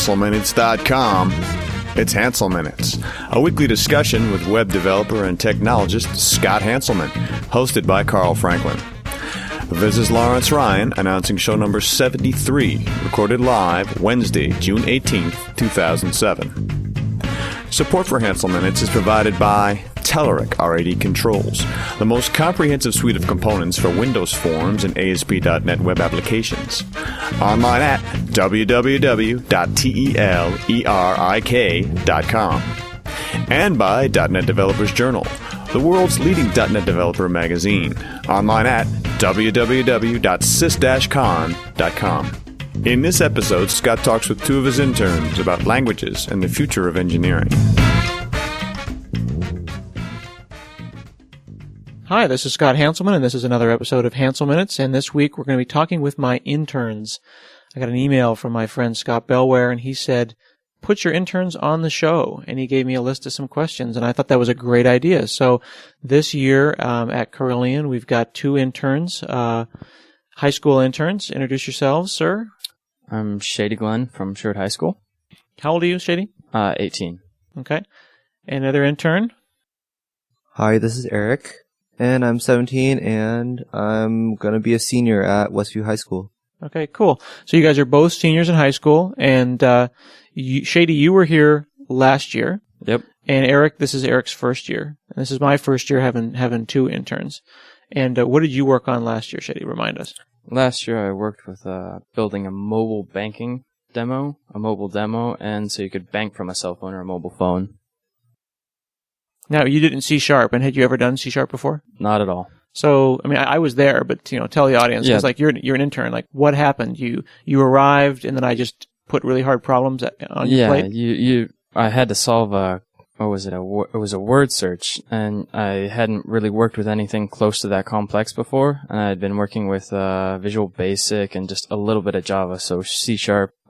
HanselMinutes.com. It's Hansel Minutes, a weekly discussion with web developer and technologist Scott Hanselman, hosted by Carl Franklin. This is Lawrence Ryan announcing show number 73, recorded live Wednesday, June 18th, 2007. Support for Hansel Minutes is provided by Telerik RAD Controls, the most comprehensive suite of components for Windows Forms and ASP.NET web applications. Online at www.telerik.com. And by .NET Developers Journal, the world's leading .NET developer magazine. Online at www.sys-con.com. In this episode, Scott talks with two of his interns about languages and the future of engineering. Hi, this is Scott Hanselman, and this is another episode of Hansel Minutes, and this week we're going to be talking with my interns. I got an email from my friend Scott Bellware, and he said, put your interns on the show, and he gave me a list of some questions, and I thought that was a great idea. So this year at Corillian, we've got two interns, high school interns. Introduce yourselves, sir. I'm Shady Glenn from Sherwood High School. How old are you, Shady? 18. Okay. Another intern? Hi, this is Eric, and I'm 17, and I'm going to be a senior at Westview High School. Okay, cool. So you guys are both seniors in high school, and Shady, you were here last year. Yep. And Eric, this is Eric's first year. And this is my first year having two interns. And what did you work on last year, Shady? Remind us. Last year I worked with building a mobile banking demo, and so you could bank from a cell phone or a mobile phone. Now, you did in C#, and had you ever done C# before? Not at all. So, I mean, I was there, but, tell the audience, because, like, you're an intern. Like, what happened? You arrived, and then I just put really hard problems on your plate? Yeah, I had to solve it was a word search, and I hadn't really worked with anything close to that complex before, and I had been working with Visual Basic and just a little bit of Java, so C#,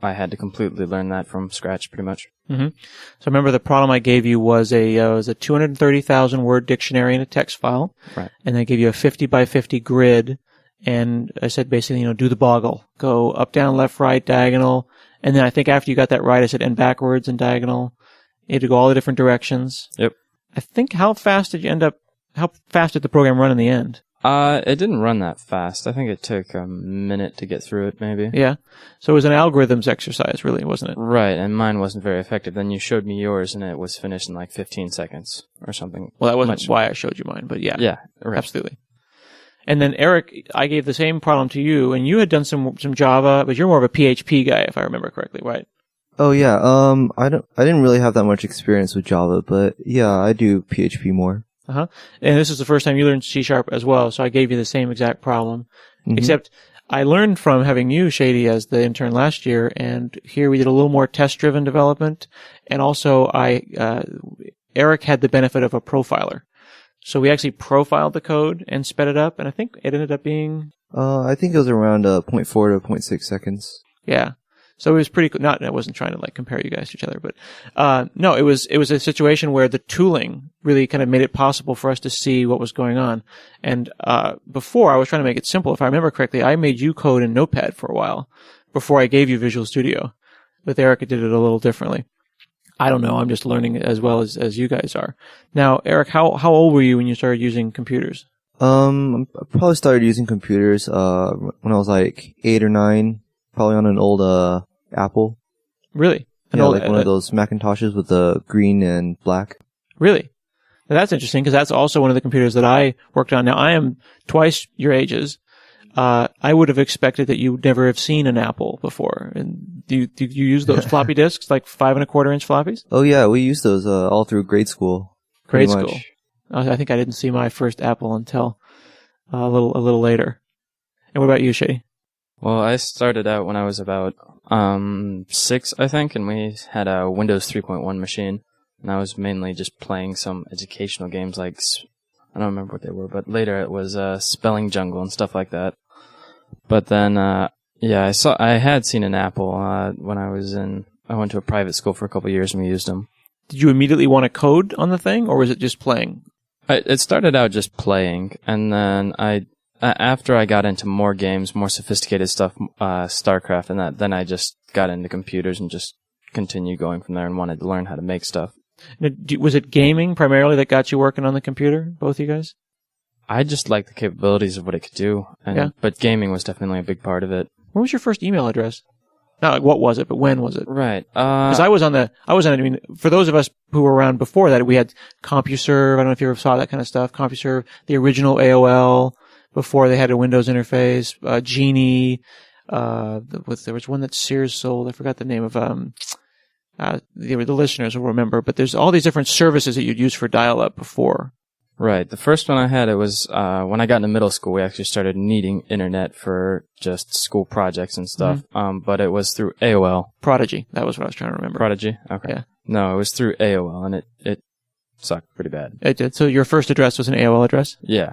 I had to completely learn that from scratch, pretty much. Mm-hmm. So remember the problem I gave you was a 230,000 word dictionary in a text file, right? And I gave you a 50 by 50 grid, and I said basically, do the boggle, go up, down, left, right, diagonal, and then I think after you got that right, I said and backwards and diagonal. You had to go all the different directions. Yep. I think how fast did the program run in the end? It didn't run that fast. I think it took a minute to get through it, maybe. Yeah. So it was an algorithms exercise, really, wasn't it? Right, and mine wasn't very effective. Then you showed me yours, and it was finished in like 15 seconds or something. Well, that wasn't why I showed you mine, but yeah. Yeah, right. Absolutely. And then, Eric, I gave the same problem to you, and you had done some Java, but you're more of a PHP guy, if I remember correctly, right? Oh yeah, I didn't really have that much experience with Java, but yeah, I do PHP more. Uh-huh. And this is the first time you learned C# as well, so I gave you the same exact problem. Mm-hmm. Except I learned from having you, Shady, as the intern last year, and here we did a little more test-driven development, and also Eric had the benefit of a profiler. So we actually profiled the code and sped it up, and I think it ended up being... I think it was around 0.4 to 0.6 seconds. Yeah. So it was pretty cool. I wasn't trying to compare you guys to each other, but no, it was a situation where the tooling really kind of made it possible for us to see what was going on. And before I was trying to make it simple. If I remember correctly, I made you code in Notepad for a while before I gave you Visual Studio. With Eric, it did it a little differently. I don't know. I'm just learning as well as you guys are. Now, Eric, how old were you when you started using computers? I probably started using computers when I was like 8 or 9, probably on an old Apple. Really? Like one of those Macintoshes with the green and black. Really? Now that's interesting because that's also one of the computers that I worked on. Now I am twice your ages. I would have expected that you would never have seen an Apple before. And do you use those floppy disks, like 5 1/4 inch floppies? Oh yeah, we used those all through grade school. Grade school. I think I didn't see my first Apple until a little later. And what about you, Shady? Well, I started out when I was about 6, I think, and we had a Windows 3.1 machine, and I was mainly just playing some educational games like, I don't remember what they were, but later it was Spelling Jungle and stuff like that. But then, I had seen an Apple when I went to a private school for a couple of years and we used them. Did you immediately want to code on the thing, or was it just playing? It started out just playing, and then after I got into more games, more sophisticated stuff, StarCraft and that, then I just got into computers and just continue going from there and wanted to learn how to make stuff. Now, was it gaming primarily that got you working on the computer, both of you guys? I just liked the capabilities of what it could do, but gaming was definitely a big part of it. What was your first email address? Not like what was it, but when was it? Right. Because I was on, I mean, for those of us who were around before that, we had CompuServe. I don't know if you ever saw that kind of stuff. CompuServe, the original AOL, before they had a Windows interface, Genie, there was one that Sears sold. I forgot the name of, the listeners will remember, but there's all these different services that you'd use for dial-up before. Right. The first one I had, it was when I got into middle school, we actually started needing internet for just school projects and stuff. But it was through AOL. Prodigy. That was what I was trying to remember. Prodigy? Okay. Yeah. No, it was through AOL, and it sucked pretty bad. It did. So your first address was an AOL address? Yeah.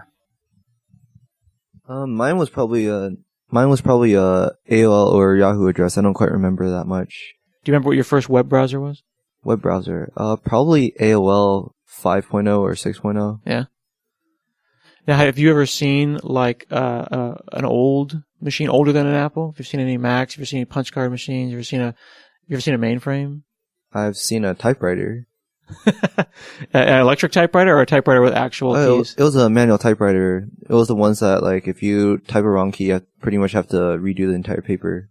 Mine was probably AOL or Yahoo address. I don't quite remember that much. Do you remember what your first web browser was? Web browser. Probably AOL 5.0 or 6.0. Yeah. Now, have you ever seen like an old machine, older than an Apple? Have you seen any Macs? Have you seen any punch card machines? Have you ever seen a mainframe? I've seen a typewriter. An electric typewriter or a typewriter with actual keys? It was a manual typewriter. It was the ones that, like, if you type a wrong key, you pretty much have to redo the entire paper.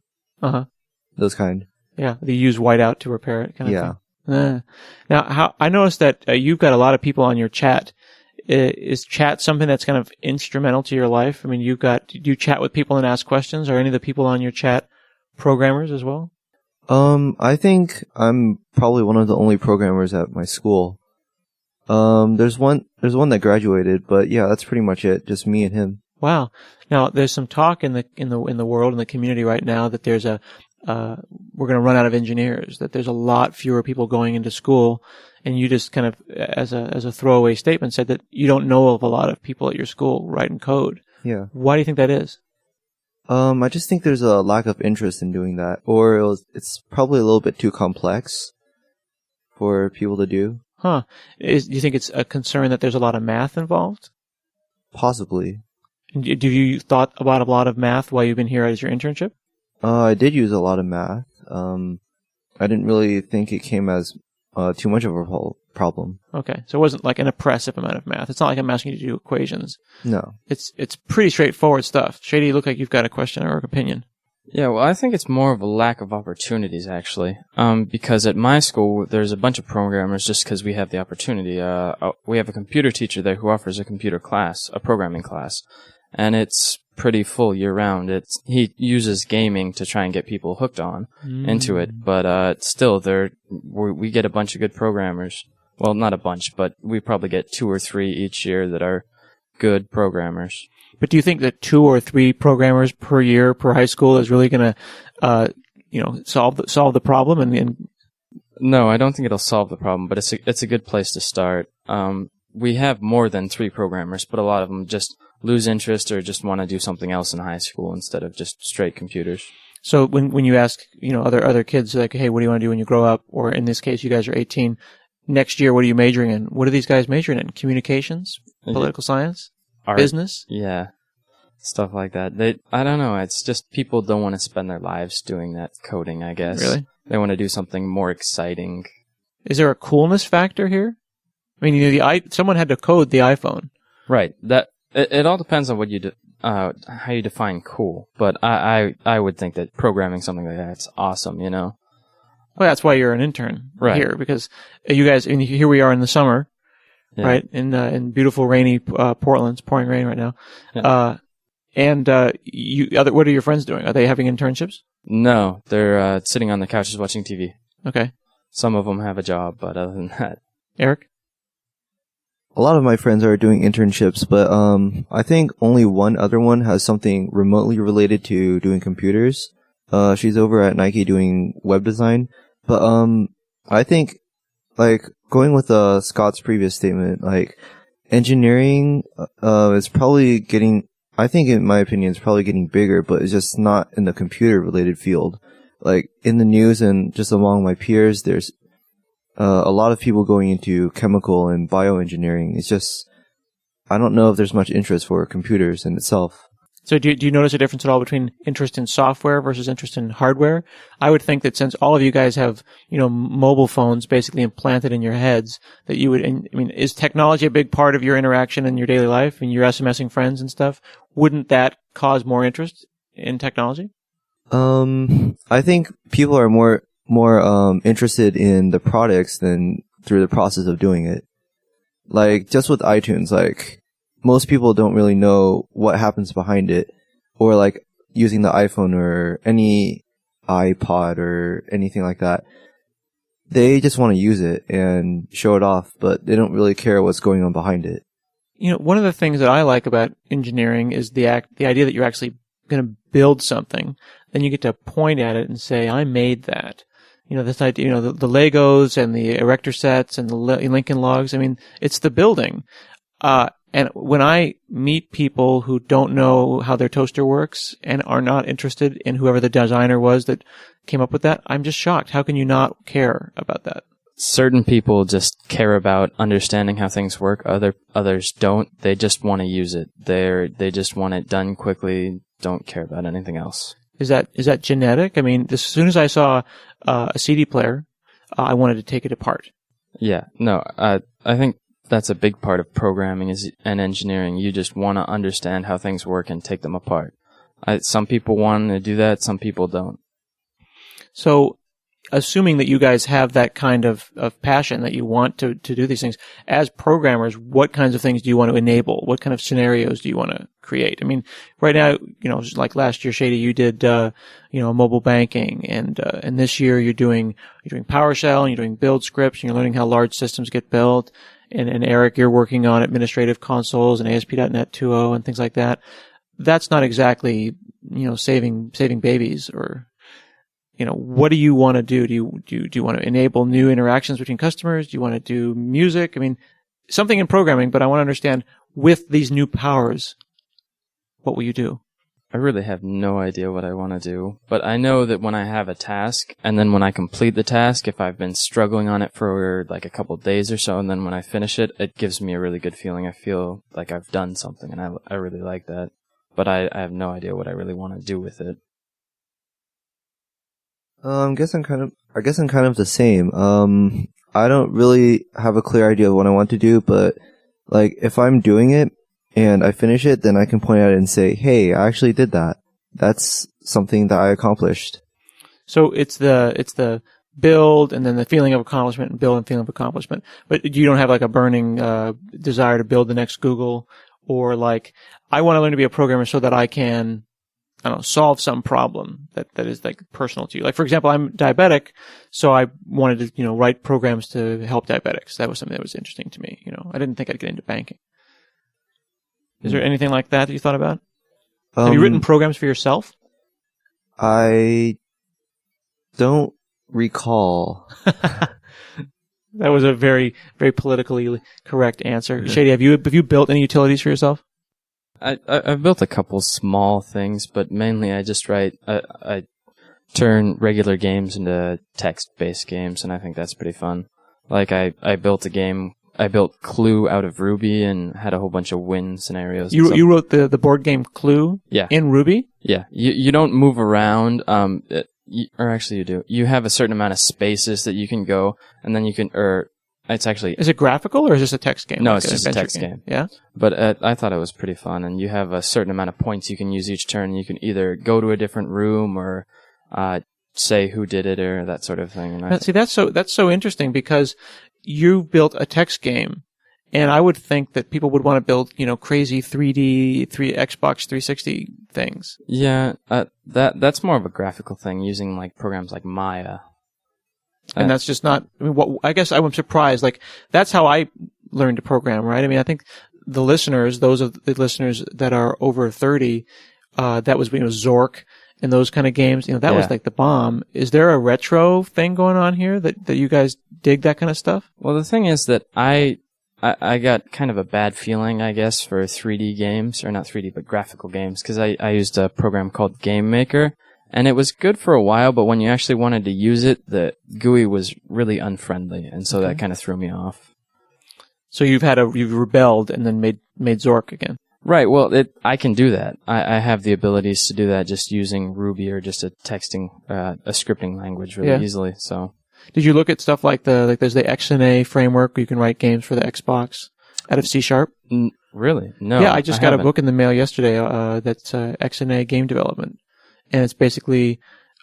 Those kind. Yeah, they use whiteout to repair it, kind of thing. Now, I noticed that you've got a lot of people on your chat. Is chat something that's kind of instrumental to your life? I mean, do you chat with people and ask questions? Are any of the people on your chat programmers as well? I think I'm probably one of the only programmers at my school. There's one that graduated, but yeah, that's pretty much it. Just me and him. Wow. Now, there's some talk in the world, in the community right now that there's we're going to run out of engineers, that there's a lot fewer people going into school, and you just kind of, as a throwaway statement, said that you don't know of a lot of people at your school writing code. Yeah. Why do you think that is? I just think there's a lack of interest in doing that, or it's probably a little bit too complex for people to do. Huh. Do you think it's a concern that there's a lot of math involved? Possibly. Do you thought about a lot of math while you've been here as your internship? I did use a lot of math. I didn't really think it came as too much of a problem. Okay, so it wasn't like an oppressive amount of math. It's not like I'm asking you to do equations. No. It's pretty straightforward stuff. Shady, you look like you've got a question or an opinion. Yeah, well, I think it's more of a lack of opportunities, actually. Because at my school, there's a bunch of programmers just because we have the opportunity. We have a computer teacher there who offers a computer class, a programming class. And it's pretty full year-round. He uses gaming to try and get people hooked into it. But still, we get a bunch of good programmers. Well, not a bunch, but we probably get 2 or 3 each year that are good programmers. But do you think that 2 or 3 programmers per year per high school is really going to, solve the problem? And No, I don't think it'll solve the problem, but it's a good place to start. We have more than 3 programmers, but a lot of them just lose interest or just want to do something else in high school instead of just straight computers. So when you ask, other kids like, hey, what do you want to do when you grow up? Or in this case, you guys are 18. Next year, what are you majoring in? What are these guys majoring in? Communications? Political science? Art, business? Yeah. Stuff like that. I don't know. It's just people don't want to spend their lives doing that coding, I guess. Really? They want to do something more exciting. Is there a coolness factor here? I mean, someone had to code the iPhone. Right. It all depends on what you how you define cool. But I would think that programming something like that's awesome, Well, that's why you're an intern here, because you guys, here we are in the summer, right? In beautiful rainy Portland. It's pouring rain right now. Yeah. What are your friends doing? Are they having internships? No, they're sitting on the couches watching TV. Okay. Some of them have a job, but other than that. Eric? A lot of my friends are doing internships, but I think only one other one has something remotely related to doing computers. She's over at Nike doing web design. But I think, like, going with Scott's previous statement, like, engineering is probably getting, I think in my opinion, it's probably getting bigger, but it's just not in the computer-related field. Like, in the news and just among my peers, there's a lot of people going into chemical and bioengineering. It's just, I don't know if there's much interest for computers in itself. So do you notice a difference at all between interest in software versus interest in hardware? I would think that since all of you guys have, mobile phones basically implanted in your heads, that you would, is technology a big part of your interaction in your daily life and you're SMSing friends and stuff? Wouldn't that cause more interest in technology? I think people are more interested in the products than through the process of doing it. Like, just with iTunes, like, most people don't really know what happens behind it, or like using the iPhone or any iPod or anything like that. They just want to use it and show it off, but they don't really care what's going on behind it. One of the things that I like about engineering is the idea that you're actually going to build something. Then you get to point at it and say, I made that. This idea, the Legos and the erector sets and the Lincoln Logs. It's the building. And when I meet people who don't know how their toaster works and are not interested in whoever the designer was that came up with that, I'm just shocked. How can you not care about that? Certain people just care about understanding how things work. Others don't. They just want to use it. They just want it done quickly. Don't care about anything else. Is that genetic? As soon as I saw a CD player, I wanted to take it apart. Yeah. No. I think that's a big part of programming and engineering. You just want to understand how things work and take them apart. Some people want to do that. Some people don't. So, assuming that you guys have that kind of passion that you want to do these things, as programmers, what kinds of things do you want to enable? What kind of scenarios do you want to create? Right now, like last year, Shady, you did, mobile banking, and this year you're doing PowerShell, and you're doing build scripts, and you're learning how large systems get built. And Eric, you're working on administrative consoles and ASP.NET 2.0 and things like that. That's not exactly, saving babies or, what do you want to do? Do you want to enable new interactions between customers? Do you want to do music? Something in programming, but I want to understand with these new powers, what will you do? I really have no idea what I want to do, but I know that when I have a task, and then when I complete the task, if I've been struggling on it for like a couple of days or so, and then when I finish it, it gives me a really good feeling. I feel like I've done something, and I really like that. But I have no idea what I really want to do with it. I guess I'm kind of the same. I don't really have a clear idea of what I want to do, but like if I'm doing it and I finish it, then I can point at it and say, "Hey, I actually did that. That's something that I accomplished." So it's the build and then the feeling of accomplishment and build and feeling of accomplishment. But you don't have like a burning desire to build the next Google, or like I want to learn to be a programmer so that I can, solve some problem that is like personal to you. Like, for example, I'm diabetic, so I wanted to, write programs to help diabetics. That was something that was interesting to me. I didn't think I'd get into banking. Is there anything like that you thought about? Have you written programs for yourself? I don't recall. That was a very, very politically correct answer. Shady, have you built any utilities for yourself? I've built a couple small things, but mainly I just write. I turn regular games into text-based games, and I think that's pretty fun. Like I built a game. I built Clue out of Ruby and had a whole bunch of win scenarios. You wrote the board game Clue? Yeah. In Ruby? Yeah. You don't move around. Or actually you do. You have a certain amount of spaces that you can go, and then you can. It's actually. Is it graphical or is this a text game? No, like it's just a text game. Yeah. But I thought it was pretty fun, and you have a certain amount of points you can use each turn. You can either go to a different room or say who did it or that sort of thing. And See, that's so interesting because you built a text game, and I would think that people would want to build, crazy 3D, Xbox 360 things. Yeah, that's more of a graphical thing using like programs like Maya. And that's just not, I guess I'm surprised. Like, that's how I learned to program, right? I think the listeners, those of the listeners that are over 30, that was, Zork and those kind of games, that was like the bomb. Is there a retro thing going on here that you guys dig that kind of stuff? Well, the thing is that I got kind of a bad feeling, I guess, for 3D games, or not 3D, but graphical games, because I used a program called Game Maker. And it was good for a while, but when you actually wanted to use it, the GUI was really unfriendly, and so that kind of threw me off. So you've rebelled and then made Zork again. Right. Well, I can do that. I have the abilities to do that just using Ruby or just a scripting language really easily. So, did you look at stuff like there's the XNA framework where you can write games for the Xbox out of C#? Really? No. Yeah, I just got haven't. a book in the mail yesterday. That's XNA game development, and it's basically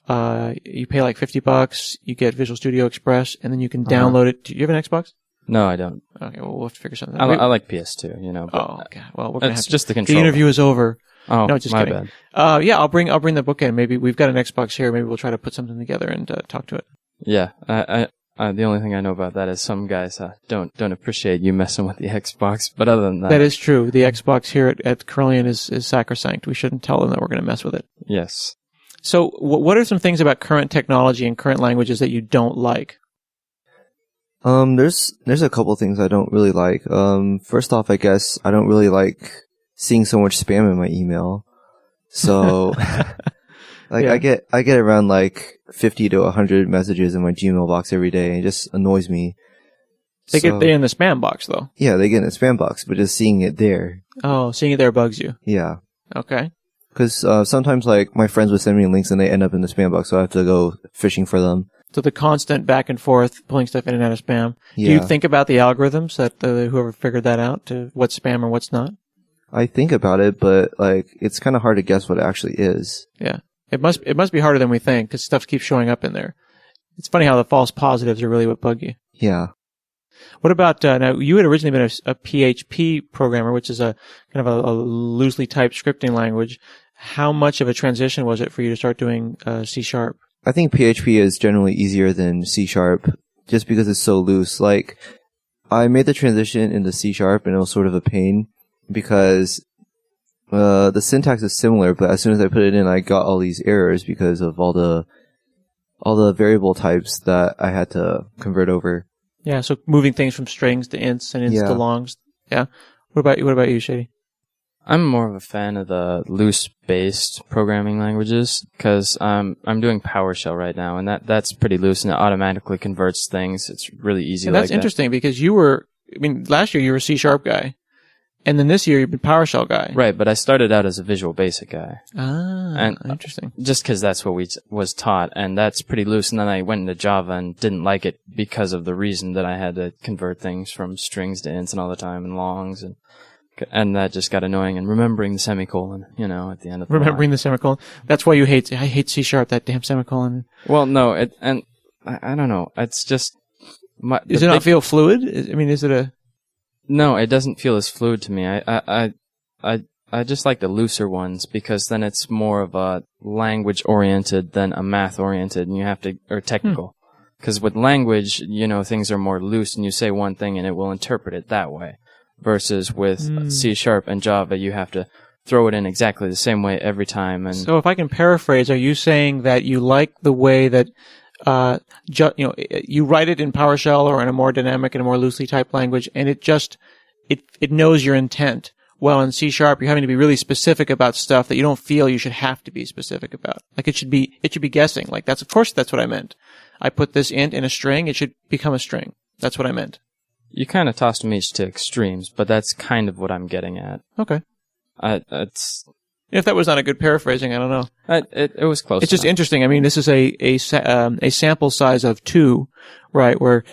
you pay like $50, you get Visual Studio Express, and then you can download it. Do you have an Xbox? No, I don't. Okay, well, we'll have to figure something out. I like PS2, you know. But okay. Well, we're gonna have to. Just the The controller. interview is over. Oh, no, just my kidding. bad. Yeah, I'll bring the book in. Maybe we've got an Xbox here. Maybe we'll try to put something together and talk to it. Yeah, the only thing I know about that is some guys don't appreciate you messing with the Xbox. But other than that, That is true. The Xbox here at Corillian is sacrosanct. We shouldn't tell them that we're going to mess with it. yes. So, what are some things about current technology and current languages that you don't like? There's a couple things I don't really like. First off, I guess I don't really like seeing so much spam in my email. So, I get around like 50 to 100 messages in my Gmail box every day. It just annoys me. They're in the spam box though. Yeah, they get in the spam box, but just seeing it there. Oh, seeing it there bugs you. Yeah. Okay. Because sometimes like my friends would send me links and they end up in the spam box, so I have to go fishing for them. So the constant back and forth, pulling stuff in and out of spam. Yeah. Do you think about the algorithms that whoever figured that out to what's spam or what's not? I think about it, but like it's kind of hard to guess what it actually is. Yeah, it must be harder than we think because stuff keeps showing up in there. It's funny how the false positives are really what bug you. Yeah. What about now? You had originally been a PHP programmer, which is a kind of a loosely typed scripting language. How much of a transition was it for you to start doing C#? I think PHP is generally easier than C# just because it's so loose. Like, I made the transition into C# and it was sort of a pain because the syntax is similar, but as soon as I put it in, I got all these errors because of all the variable types that I had to convert over. Yeah, so moving things from strings to ints and ints to longs. Yeah. What about you, Shady? I'm more of a fan of the loose-based programming languages because I'm doing PowerShell right now, and that's pretty loose, and it automatically converts things. It's really easy. And that's interesting because last year you were a C# guy, and then this year you've been PowerShell guy. Right, but I started out as a Visual Basic guy. And interesting. Just because that's what we was taught, and that's pretty loose. And then I went into Java and didn't like it because of the reason that I had to convert things from strings to ints and all the time and longs and that just got annoying. And remembering the semicolon, at the end of the line. The semicolon. That's why I hate C#, that damn semicolon. Well, no, I don't know. It's just... Does it not feel fluid? Is it a... No, it doesn't feel as fluid to me. I just like the looser ones because then it's more of a language-oriented than a math-oriented, and or technical. Because with language, things are more loose, and you say one thing and it will interpret it that way. Versus with C# and Java, you have to throw it in exactly the same way every time. And so, if I can paraphrase, are you saying that you like the way that you write it in PowerShell or in a more dynamic and a more loosely typed language, and it knows your intent? Well, in C# you're having to be really specific about stuff that you don't feel you should have to be specific about. Like it should be guessing. Like that's what I meant. I put this int in a string; it should become a string. That's what I meant. You kind of tossed them each to extremes, but that's kind of what I'm getting at. Okay. If that was not a good paraphrasing, I don't know. It was close. It's just interesting. This is a sample size of 2, right? Where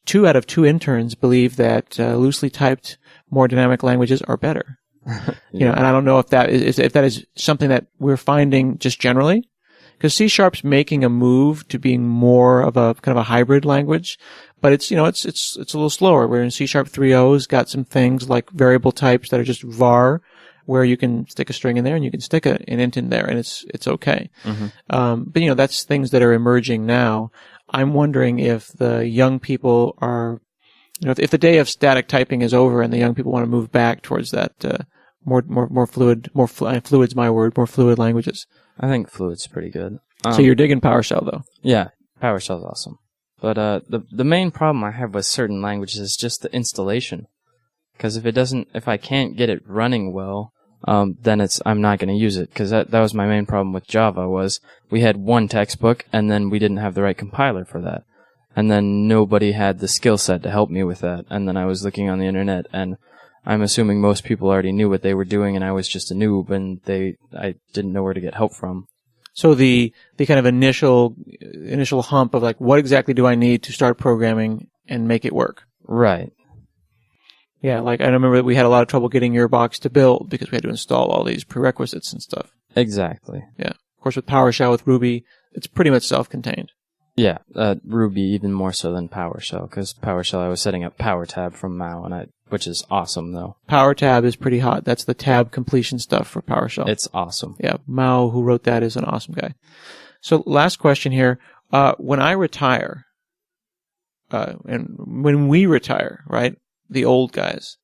2 out of 2 interns believe that loosely typed, more dynamic languages are better. And I don't know if that is something that we're finding just generally, because C#'s making a move to being more of a kind of a hybrid language. But it's a little slower. Where in C# 3.0's got some things like variable types that are just var, where you can stick a string in there and you can stick an int in there and it's okay. Mm-hmm. But that's things that are emerging now. I'm wondering if the young people are, if the day of static typing is over and the young people want to move back towards that more fluid, fluid's my word, more fluid languages. I think fluid's pretty good. So you're digging PowerShell though? Yeah, PowerShell's awesome. But the main problem I have with certain languages is just the installation. Because if I can't get it running well, then I'm not going to use it. Because that was my main problem with Java was we had one textbook and then we didn't have the right compiler for that. And then nobody had the skill set to help me with that. And then I was looking on the internet and I'm assuming most people already knew what they were doing, and I was just a noob, and I didn't know where to get help from. So the kind of initial hump of like, what exactly do I need to start programming and make it work? Right. Yeah, like I remember that we had a lot of trouble getting your box to build because we had to install all these prerequisites and stuff. Exactly. Yeah. Of course, with PowerShell, with Ruby, it's pretty much self-contained. Yeah, Ruby even more so than PowerShell, because PowerShell I was setting up PowerTab from Mao, which is awesome though. PowerTab is pretty hot. That's the tab completion stuff for PowerShell. It's awesome. Yeah, Mao, who wrote that, is an awesome guy. So last question here. When I retire, and when we retire, right, the old guys,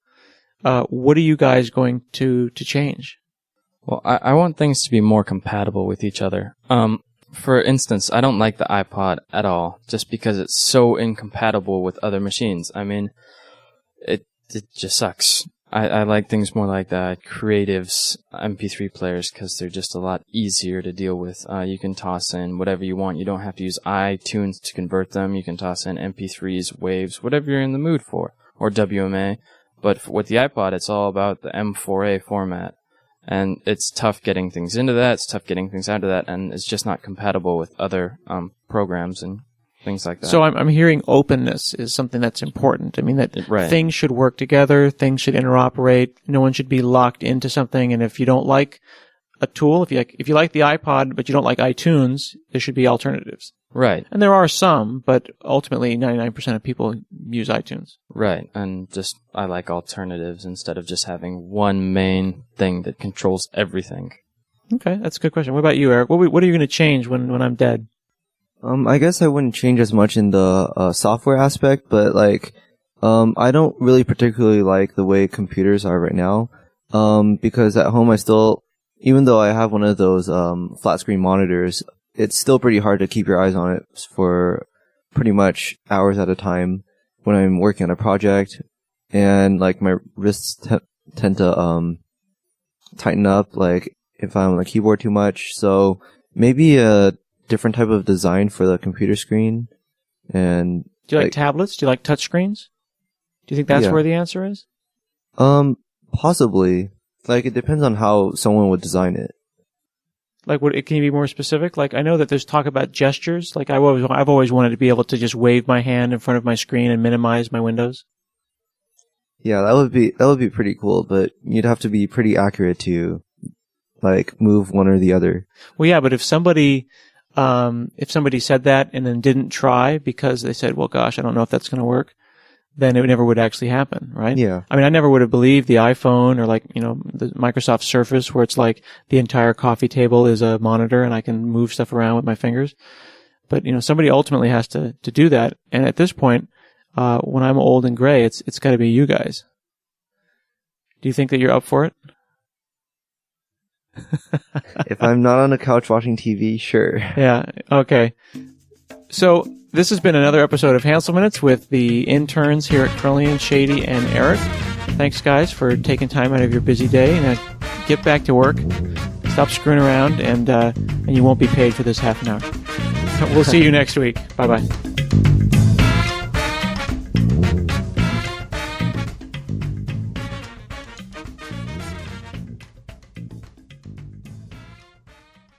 what are you guys going to change? Well, I want things to be more compatible with each other. For instance, I don't like the iPod at all, just because it's so incompatible with other machines. I mean, it just sucks. I like things more like the Creative's MP3 players, because they're just a lot easier to deal with. You can toss in whatever you want. You don't have to use iTunes to convert them. You can toss in MP3s, waves, whatever you're in the mood for, or WMA. But with the iPod, it's all about the M4A format. And it's tough getting things into that, it's tough getting things out of that, and it's just not compatible with other programs and things like that. So I'm hearing openness is something that's important. I mean, that Right. things should work together, things should interoperate, no one should be locked into something, and if you don't like a tool, if you like the iPod but you don't like iTunes, there should be alternatives. Right, And there are some, but ultimately 99% of people use iTunes. right. And just, I like alternatives instead of just having one main thing that controls everything. Okay, that's a good question. What about you, Eric? What are you going to change when I'm dead? I guess I wouldn't change as much in the software aspect, but like, I don't really particularly like the way computers are right now, because at home I still, even though I have one of those flat screen monitors, it's still pretty hard to keep your eyes on it for pretty much hours at a time when I'm working on a project, and like my wrists tend to tighten up like if I'm on the keyboard too much. So maybe a different type of design for the computer screen. And Do you like tablets? Do you like touchscreens? Do you think that's Yeah. where the answer is? Possibly. Like, it depends on how someone would design it. Like, can you be more specific? Like, I know that there's talk about gestures. Like, I've always wanted to be able to just wave my hand in front of my screen and minimize my windows. Yeah, that would be pretty cool, but you'd have to be pretty accurate to, like, move one or the other. Well, yeah, but if somebody said that and then didn't try because they said, well, gosh, I don't know if that's going to work, then it never would actually happen, right? Yeah. I mean, I never would have believed the iPhone or like, the Microsoft Surface where it's like the entire coffee table is a monitor and I can move stuff around with my fingers. But, somebody ultimately has to do that. And at this point, when I'm old and gray, it's got to be you guys. Do you think that you're up for it? If I'm not on the couch watching TV, sure. Yeah. Okay. So this has been another episode of Hansel Minutes with the interns here at Corillian, Shady, and Eric. Thanks, guys, for taking time out of your busy day and get back to work. Stop screwing around, and you won't be paid for this half an hour. We'll see you next week. Bye-bye.